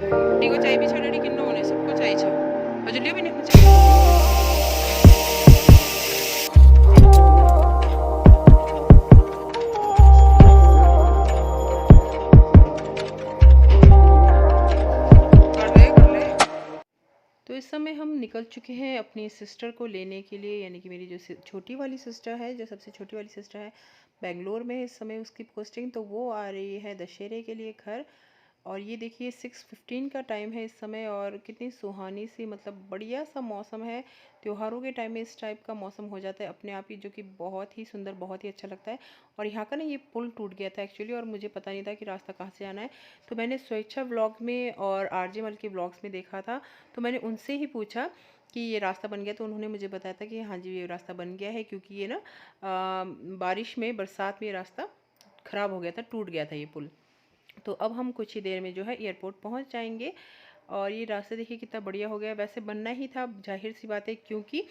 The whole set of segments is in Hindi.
डैडी को चाय भी छा, डैडी किन्नो होने सबको चाय छा हजलियो भी नहीं चाहिए। तो इस समय हम निकल चुके हैं अपनी सिस्टर को लेने के लिए, यानी कि मेरी जो छोटी वाली सिस्टर है, जो सबसे छोटी वाली सिस्टर है, बेंगलोर में इस समय उसकी पोस्टिंग, तो वो आ रही है दशहरे के लिए घर। और ये देखिए 6:15 का टाइम है इस समय, और कितनी सुहानी सी मतलब बढ़िया सा मौसम है। त्योहारों के टाइम में इस टाइप का मौसम हो जाता है अपने आप ही, जो कि बहुत ही सुंदर, बहुत ही अच्छा लगता है। और यहाँ का ना ये पुल टूट गया था एक्चुअली, और मुझे पता नहीं था कि रास्ता कहाँ से आना है। तो मैंने स्वेच्छा व्लॉग में और आरजे मल के व्लॉग्स में देखा था, तो मैंने उनसे ही पूछा कि ये रास्ता बन गया, तो उन्होंने मुझे बताया था कि हाँ जी ये रास्ता बन गया है, क्योंकि ये ना बारिश में, बरसात में ये रास्ता ख़राब हो गया था, टूट गया था ये पुल। तो अब हम कुछ ही देर में जो है एयरपोर्ट पहुंच जाएंगे। और ये रास्ता देखिए कितना बढ़िया हो गया है, वैसे बनना ही था, जाहिर सी बात है, क्योंकि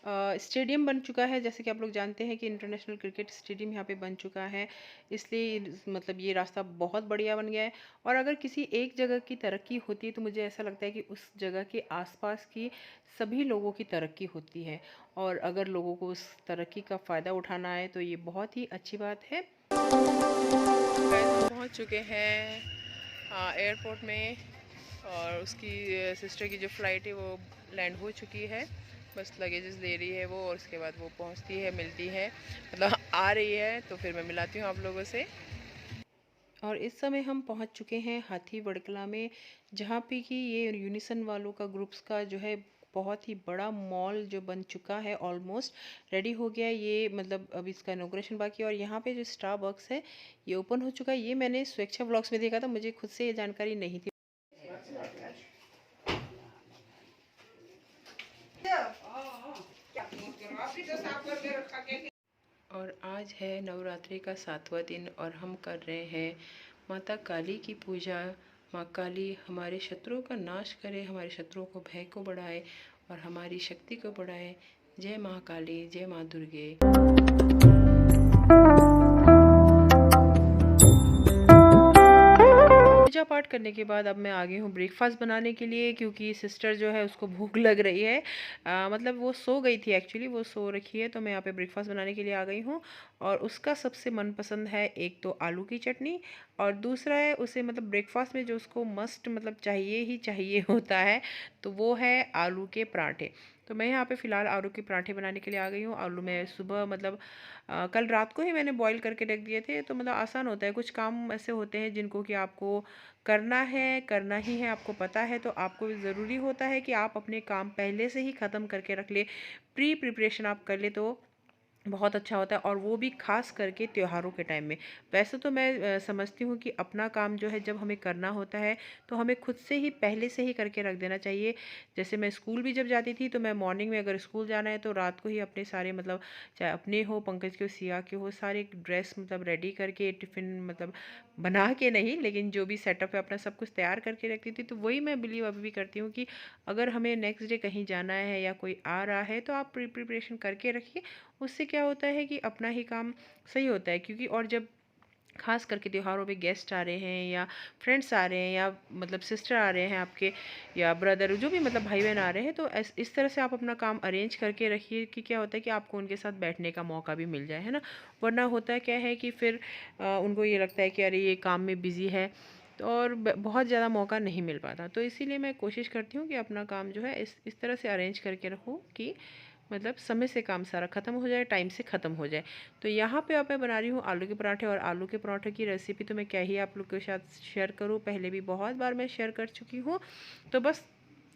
स्टेडियम बन चुका है, जैसे कि आप लोग जानते हैं कि इंटरनेशनल क्रिकेट स्टेडियम यहाँ पे बन चुका है, इसलिए मतलब ये रास्ता बहुत बढ़िया बन गया है। और अगर किसी एक जगह की तरक्की होती है तो मुझे ऐसा लगता है कि उस जगह के आसपास की सभी लोगों की तरक्की होती है, और अगर लोगों को उस तरक्की का फ़ायदा उठाना है तो ये बहुत ही अच्छी बात है। पहुँच चुके हैं एयरपोर्ट में, और उसकी सिस्टर की जो फ़्लाइट है वो लैंड हो चुकी है, बस लगेजेस दे रही है वो, और उसके बाद वो पहुंचती है, मिलती है, मतलब आ रही है, तो फिर मैं मिलाती हूँ आप लोगों से। और इस समय हम पहुंच चुके हैं हाथी बड़कला में, जहाँ पे कि ये यूनिसन वालों का, ग्रुप्स का जो है बहुत ही बड़ा मॉल जो बन चुका है, ऑलमोस्ट रेडी हो गया ये, मतलब अभी इसका इनॉग्रेशन बाकी है। और यहाँ पे जो स्टारबक्स है ये ओपन हो चुका है, ये मैंने स्वेच्छा व्लॉग्स में देखा था, मुझे खुद से ये जानकारी नहीं थी। और आज है नवरात्रि का 7वां दिन, और हम कर रहे हैं माता काली की पूजा। माँ काली हमारे शत्रुओं का नाश करे, हमारे शत्रुओं को भय को बढ़ाए और हमारी शक्ति को बढ़ाए। जय माँ काली, जय माँ दुर्गे। पूजा पाठ करने के बाद अब मैं आ गई हूँ ब्रेकफास्ट बनाने के लिए, क्योंकि सिस्टर जो है उसको भूख लग रही है। मतलब वो सो गई थी एक्चुअली, वो सो रखी है, तो मैं यहाँ पे ब्रेकफास्ट बनाने के लिए आ गई हूँ। और उसका सबसे मनपसंद है एक तो आलू की चटनी, और दूसरा है उसे मतलब ब्रेकफास्ट में जो उसको मस्ट मतलब चाहिए ही चाहिए होता है, तो वो है आलू के पराठे। तो मैं यहाँ पे फ़िलहाल आलू के पराठे बनाने के लिए आ गई हूँ। आलू मैं सुबह मतलब कल रात को ही मैंने बॉईल करके रख दिए थे, तो मतलब आसान होता है। कुछ काम ऐसे होते हैं जिनको कि आपको करना है, करना ही है, आपको पता है, तो आपको ज़रूरी होता है कि आप अपने काम पहले से ही ख़त्म करके रख ले, प्री प्रिपरेशन आप कर ले, तो बहुत अच्छा होता है। और वो भी ख़ास करके त्योहारों के टाइम में। वैसे तो मैं समझती हूँ कि अपना काम जो है जब हमें करना होता है तो हमें खुद से ही पहले से ही करके रख देना चाहिए। जैसे मैं स्कूल भी जब जाती थी, तो मैं मॉर्निंग में अगर स्कूल जाना है तो रात को ही अपने सारे मतलब, चाहे अपने हो, पंकज के हो, सिया के हो, सारे ड्रेस मतलब रेडी करके, टिफ़िन मतलब बना के नहीं, लेकिन जो भी सेटअप है अपना सब कुछ तैयार करके रखती थी। तो वही मैं बिलीव अभी भी करती हूँ कि अगर हमें नेक्स्ट डे कहीं जाना है या कोई आ रहा है तो आप प्रिपरेशन करके रखिए। उससे क्या होता है कि अपना ही काम सही होता है, क्योंकि और जब खास करके त्योहारों पे गेस्ट आ रहे हैं या फ्रेंड्स आ रहे हैं या मतलब सिस्टर आ रहे हैं आपके, या ब्रदर, जो भी मतलब भाई बहन आ रहे हैं, तो इस तरह से आप अपना काम अरेंज करके रखिए कि क्या होता है कि आपको उनके साथ बैठने का मौका भी मिल जाए, है ना। वरना होता है क्या है कि फिर उनको ये लगता है कि अरे ये काम में बिज़ी है, तो और बहुत ज़्यादा मौका नहीं मिल पाता। तो इसीलिए मैं कोशिश करती हूँ कि अपना काम जो है इस तरह से अरेंज करके रखूँ कि मतलब समय से काम सारा ख़त्म हो जाए, टाइम से ख़त्म हो जाए। तो यहाँ पे अब मैं बना रही हूँ आलू के पराठे, और आलू के पराठे की रेसिपी तो मैं क्या ही आप लोग के साथ शेयर करूँ, पहले भी बहुत बार मैं शेयर कर चुकी हूँ। तो बस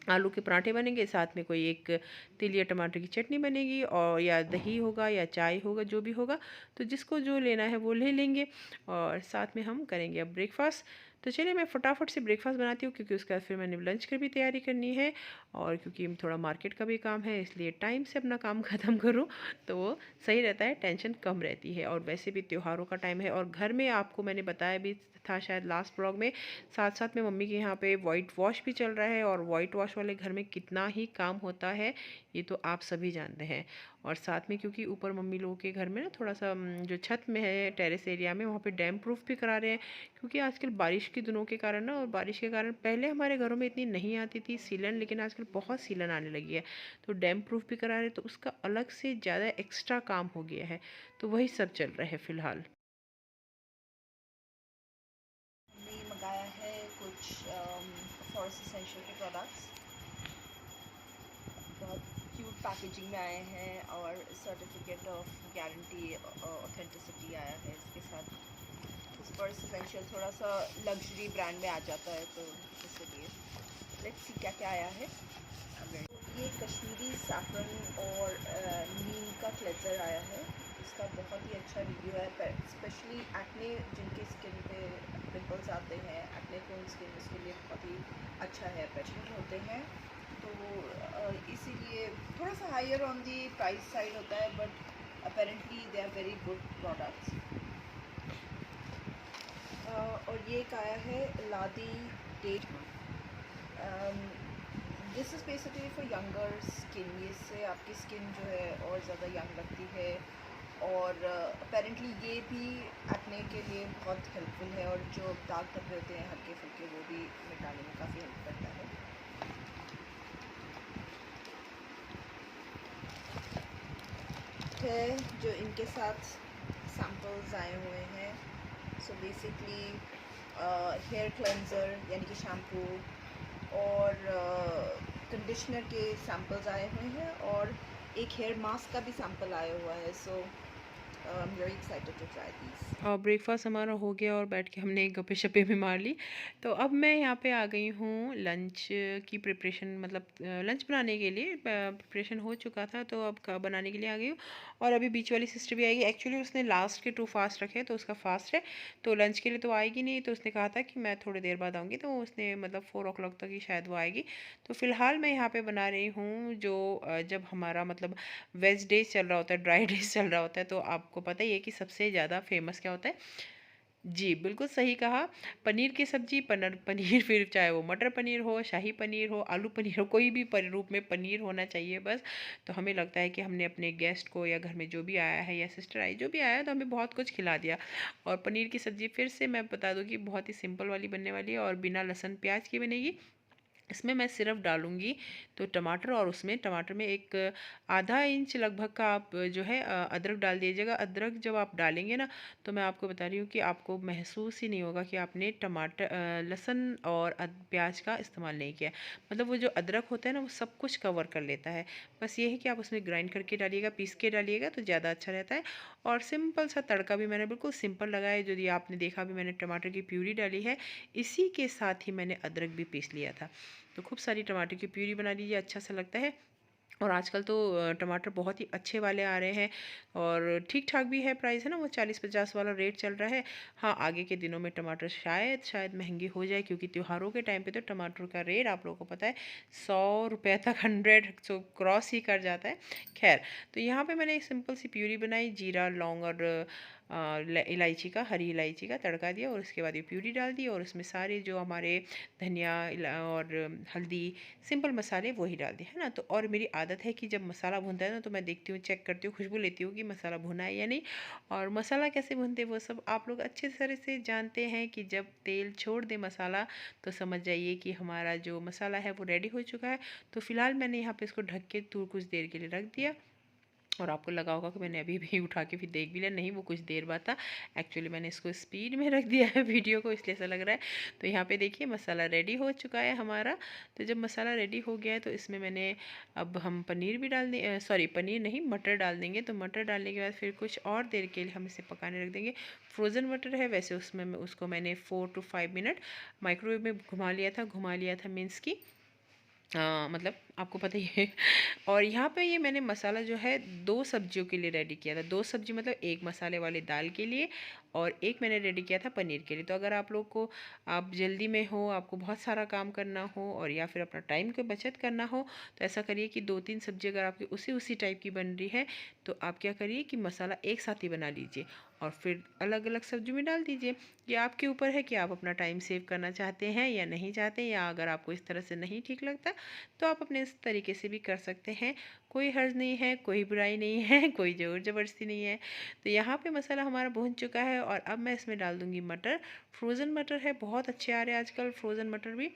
आलू के पराठे बनेंगे, साथ में कोई एक तिल या टमाटर की चटनी बनेगी, और या दही होगा या चाय होगा, जो भी होगा, तो जिसको जो लेना है वो ले लेंगे। और साथ में हम करेंगे अब ब्रेकफास्ट। तो चलिए मैं फटाफट से ब्रेकफास्ट बनाती हूँ, क्योंकि उसके बाद फिर मैंने लंच की भी तैयारी करनी है, और क्योंकि थोड़ा मार्केट का भी काम है, इसलिए टाइम से अपना काम ख़त्म करूँ तो वो सही रहता है, टेंशन कम रहती है। और वैसे भी त्योहारों का टाइम है, और घर में आपको मैंने बताया भी था शायद लास्ट ब्लॉग में, साथ साथ में मम्मी के यहाँ पे वाइट वॉश भी चल रहा है, और वाइट वॉश वाले घर में कितना ही काम होता है ये तो आप सभी जानते हैं। और साथ में क्योंकि ऊपर मम्मी लोगों के घर में ना थोड़ा सा जो छत में है टेरेस एरिया में, वहाँ पे डैम प्रूफ भी करा रहे हैं, क्योंकि आजकल बारिश के दिनों के कारण ना, और बारिश के कारण पहले हमारे घरों में इतनी नहीं आती थी सीलन, लेकिन आजकल बहुत सीलन आने लगी है, तो डैम प्रूफ भी करा रहे हैं, तो उसका अलग से ज़्यादा एक्स्ट्रा काम हो गया है, तो वही सब चल रहा है फ़िलहाल। हमने मंगाया है कुछ फॉरेस्ट एसेंशियल के प्रोडक्ट्स, बहुत क्यूट पैकेजिंग में आए हैं और सर्टिफिकेट ऑफ गारंटी ऑथेंटिसिटी आया है इसके साथ। फॉरेस्ट एसेंशियल थोड़ा सा लग्जरी ब्रांड में आ जाता है, तो इसलिए लेट्स सी क्या क्या आया है। ये कश्मीरी सैफरन और नीम का क्लेंजर आया है, इसका बहुत ही अच्छा रिव्यू है, स्पेशली एक्ने जिनके स्किन पे पिंपल्स आते हैं, एक्ने प्रोन स्किन, उसके लिए बहुत ही अच्छा है, पैचेंट होते हैं, तो इसीलिए थोड़ा सा higher on the price side होता है, but apparently they are very good products. और ये एक आया है लादी डेट, this is basically for younger skin, इससे आपकी स्किन जो है और ज़्यादा यंग लगती है, और अपेरेंटली ये भी एक्ने के लिए बहुत हेल्पफुल है, और जो दाग धब्बे होते हैं हल्के फुल्के वो भी मिटाने में काफ़ी हेल्प करता है। जो इनके साथ सैम्पल्स आए हुए हैं, सो बेसिकली हेयर क्लेंज़र यानी कि शैम्पू और कंडीशनर के सैम्पल्स आए हुए हैं, और एक हेयर मास्क का भी सैम्पल आया हुआ है, so I am very excited to try these. और ब्रेकफास्ट हमारा हो गया और बैठ के हमने गप्पे शप्पे भी मार ली। तो अब मैं यहाँ पे आ गई हूँ लंच की प्रिपरेशन, मतलब लंच बनाने के लिए प्रिपरेशन हो चुका था, तो अब बनाने के लिए आ गई हूँ। और अभी बीच वाली सिस्टर भी आएगी, एक्चुअली उसने लास्ट के 2 फास्ट रखे हैं, तो उसका फास्ट है, तो लंच के लिए तो आएगी नहीं, तो उसने कहा था कि मैं थोड़ी देर बाद आऊँगी, तो उसने मतलब 4 o'clock तक ही शायद वो आएगी। तो फ़िलहाल मैं यहाँ पे बना रही हूँ जो जब हमारा मतलब वेज डेज चल रहा होता है, ड्राई डेज चल रहा होता है, तो आपको पता ही है कि सबसे ज़्यादा फेमस क्या होता है। जी, बिल्कुल सही कहा। पनीर की सब्ज़ी, पनीर फिर चाहे वो मटर पनीर हो, शाही पनीर हो, आलू पनीर हो, कोई भी रूप में पनीर होना चाहिए बस। तो हमें लगता है कि हमने अपने गेस्ट को, या घर में जो भी आया है या सिस्टर आई जो भी आया है, तो हमें बहुत कुछ खिला दिया। और पनीर की सब्ज़ी फिर से मैं बता दूँ कि बहुत ही सिंपल वाली बनने वाली है, और बिना लहसुन प्याज की बनेगी। इसमें मैं सिर्फ डालूँगी तो टमाटर, और उसमें टमाटर में एक आधा इंच लगभग का आप जो है अदरक डाल दीजिएगा। अदरक जब आप डालेंगे ना, तो मैं आपको बता रही हूँ कि आपको महसूस ही नहीं होगा कि आपने लहसुन और प्याज का इस्तेमाल नहीं किया। मतलब वो जो अदरक होता है ना, वो सब कुछ कवर कर लेता है। बस ये है कि आप उसमें ग्राइंड करके डालिएगा, पीस के डालिएगा, तो ज़्यादा अच्छा रहता है। और सिंपल सा तड़का भी मैंने बिल्कुल सिंपल लगाया, जो ये आपने देखा भी मैंने टमाटर की प्यूरी डाली है, इसी के साथ ही मैंने अदरक भी पीस लिया था। तो खूब सारी टमाटर की प्यूरी बना लीजिए, अच्छा सा लगता है। और आजकल तो टमाटर बहुत ही अच्छे वाले आ रहे हैं, और ठीक ठाक भी है प्राइस, है ना, वो 40-50 वाला रेट चल रहा है। हाँ, आगे के दिनों में टमाटर शायद महंगी हो जाए, क्योंकि त्योहारों के टाइम पे तो टमाटर का रेट आप लोगों को पता है 100 रुपये तक, 100 सो क्रॉस ही कर जाता है। खैर, तो यहाँ पे मैंने एक सिंपल सी प्यूरी बनाई, जीरा लौंग और इलायची का, हरी इलायची का तड़का दिया, और उसके बाद ये प्यूरी डाल दी, और उसमें सारे जो हमारे धनिया और हल्दी, सिंपल मसाले वही डाल दिए, है ना। तो और मेरी आदत है कि जब मसाला भुनता है ना, तो मैं देखती हूँ, चेक करती हूँ, खुशबू लेती हूँ कि मसाला भुना है या नहीं। और मसाला कैसे भूनते हैं वो सब आप लोग अच्छे तरह से जानते हैं, कि जब तेल छोड़ दे मसाला, तो समझ जाइए कि हमारा जो मसाला है वो रेडी हो चुका है। तो फिलहाल मैंने यहाँ पे इसको ढक के कुछ देर के लिए रख दिया। और आपको लगा होगा कि मैंने अभी भी उठा के फिर देख भी लिया, नहीं वो कुछ देर बाद था। एक्चुअली मैंने इसको स्पीड में रख दिया है वीडियो को, इसलिए ऐसा लग रहा है। तो यहाँ पे देखिए मसाला रेडी हो चुका है हमारा। तो जब मसाला रेडी हो गया है, तो इसमें मैंने, अब हम पनीर भी डाल दें, सॉरी पनीर नहीं, मटर डाल देंगे। तो मटर डालने के बाद फिर कुछ और देर के लिए हम इसे पकाने रख देंगे। फ्रोज़न मटर है वैसे, उसमें उसको मैंने 4 to 5 मिनट माइक्रोवेव में घुमा लिया था मीन्स की, मतलब आपको पता ही है। और यहाँ पे ये मैंने मसाला जो है 2 सब्जियों के लिए रेडी किया था। 2 सब्जी मतलब एक मसाले वाली दाल के लिए, और एक मैंने रेडी किया था पनीर के लिए। तो अगर आप लोग को, आप जल्दी में हो, आपको बहुत सारा काम करना हो, और या फिर अपना टाइम की बचत करना हो, तो ऐसा करिए कि 2-3 सब्जी अगर आपकी उसी उसी टाइप की बन रही है, तो आप क्या करिए कि मसाला एक साथ ही बना लीजिए, और फिर अलग अलग सब्जी में डाल दीजिए। ये आपके ऊपर है कि आप अपना टाइम सेव करना चाहते हैं या नहीं चाहते, या अगर आपको इस तरह से नहीं ठीक लगता, तो आप अपने इस तरीके से भी कर सकते हैं। कोई हर्ज नहीं है, कोई बुराई नहीं है, कोई ज़ोर ज़बरदस्ती नहीं है। तो यहाँ पे मसाला हमारा भुन चुका है और अब मैं इसमें डाल दूँगी मटर। फ्रोज़न मटर है, बहुत अच्छे आ रहे हैं आजकल फ्रोज़न मटर भी।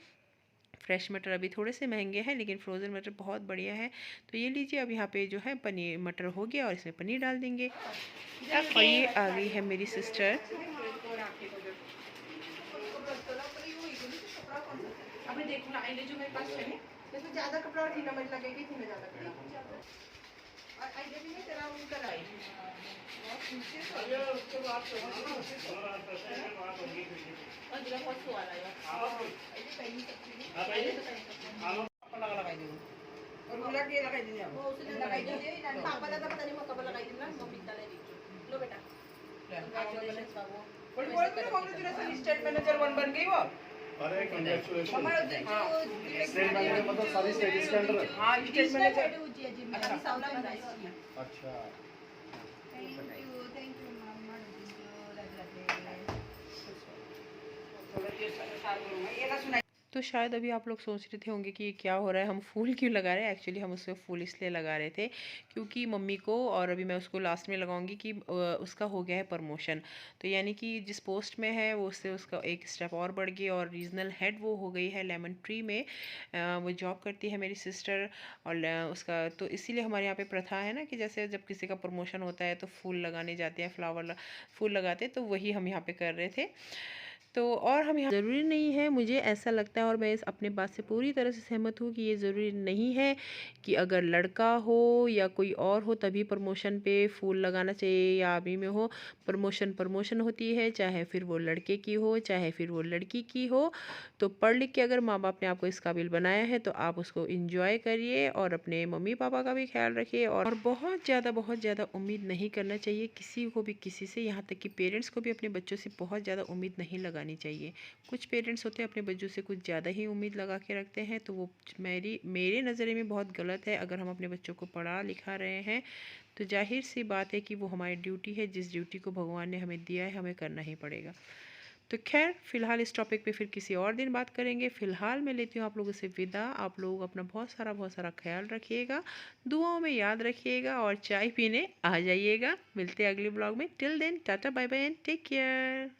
फ्रेश मटर अभी थोड़े से महंगे हैं, लेकिन फ्रोज़न मटर बहुत बढ़िया है। तो ये लीजिए, अब यहाँ पे जो है पनीर मटर हो गया और इसमें पनीर डाल देंगे। और ये आ गई है मेरी सिस्टर। अभी देखो ना, आइले जो मेरे पास है इसमें ज़्यादा कपड़ा और ढीला मत लगेगी, इसमें ज़्यादा कपड़ा और आइले भी मैं तेरा उनका लाई बहुत नीचे से उसके बाद और जरा बहुत स्वाद आएगा। आइले पहली सब्जी आइले तो कहीं कपड़ा लगाई दूँ और बोला के लगाई दीजिए, वो उसने लगाई दीजिए पापा दादा पता नहीं वो कब लगाई थी ना, मम्मी डाले दी लो बेटा कांग्रेचुलेशन बाबू बोल बोल तो कांग्रेचुलेशन स्टेट मैनेजर 1 बन गई वो। अरे कांग्रेचुलेशन। हमारा स्टेट मैनेजर मतलब सारी स्टेट्स के अंडर। हां स्टेट मैनेजर अच्छा थैंक यू मामा राधे। तो शायद अभी आप लोग सोच रहे थे होंगे कि ये क्या हो रहा है, हम फूल क्यों लगा रहे हैं। एक्चुअली हम उसमें फूल इसलिए लगा रहे थे क्योंकि मम्मी को, और अभी मैं उसको लास्ट में लगाऊंगी कि उसका हो गया है प्रमोशन। तो यानी कि जिस पोस्ट में है वो उससे उसका एक स्टेप और बढ़ गई और रीजनल हेड वो हो गई है लेमन ट्री में। वो जॉब करती है मेरी सिस्टर और उसका तो इसीलिए हमारे यहाँ पे प्रथा है ना कि जैसे जब किसी का प्रमोशन होता है तो फूल लगाने जाते हैं, फूल लगाते हैं, तो वही हम यहाँ पे कर रहे थे। तो और हम यहाँ ज़रूरी नहीं है, मुझे ऐसा लगता है और मैं इस अपने बात से पूरी तरह से सहमत हूँ कि ये ज़रूरी नहीं है कि अगर लड़का हो या कोई और हो तभी प्रमोशन पे फूल लगाना चाहिए या आदमी में हो। प्रमोशन होती है, चाहे फिर वो लड़के की हो चाहे फिर वो लड़की की हो। तो पढ़ लिख के अगर माँ बाप ने आपको इस काबिल बनाया है तो आप उसको इंजॉय करिए और अपने मम्मी पापा का भी ख्याल रखिए। और बहुत ज़्यादा उम्मीद नहीं करना चाहिए किसी को भी किसी से, यहाँ तक कि पेरेंट्स को भी अपने बच्चों से बहुत ज़्यादा उम्मीद नहीं लगानी चाहिए। कुछ पेरेंट्स होते हैं अपने बच्चों से कुछ ज़्यादा ही उम्मीद लगा के रखते हैं, तो वो मेरे नज़रिए में बहुत गलत है। अगर हम अपने बच्चों को पढ़ा लिखा रहे हैं तो जाहिर सी बात है कि वो हमारी ड्यूटी है, जिस ड्यूटी को भगवान ने हमें दिया है हमें करना ही पड़ेगा। तो खैर फ़िलहाल इस टॉपिक पे फिर किसी और दिन बात करेंगे। फ़िलहाल मैं लेती हूँ आप लोगों से विदा। आप लोग अपना बहुत सारा ख्याल रखिएगा, दुआओं में याद रखिएगा और चाय पीने आ जाइएगा। मिलते हैं अगले ब्लॉग में। Till then tata bye bye and take care.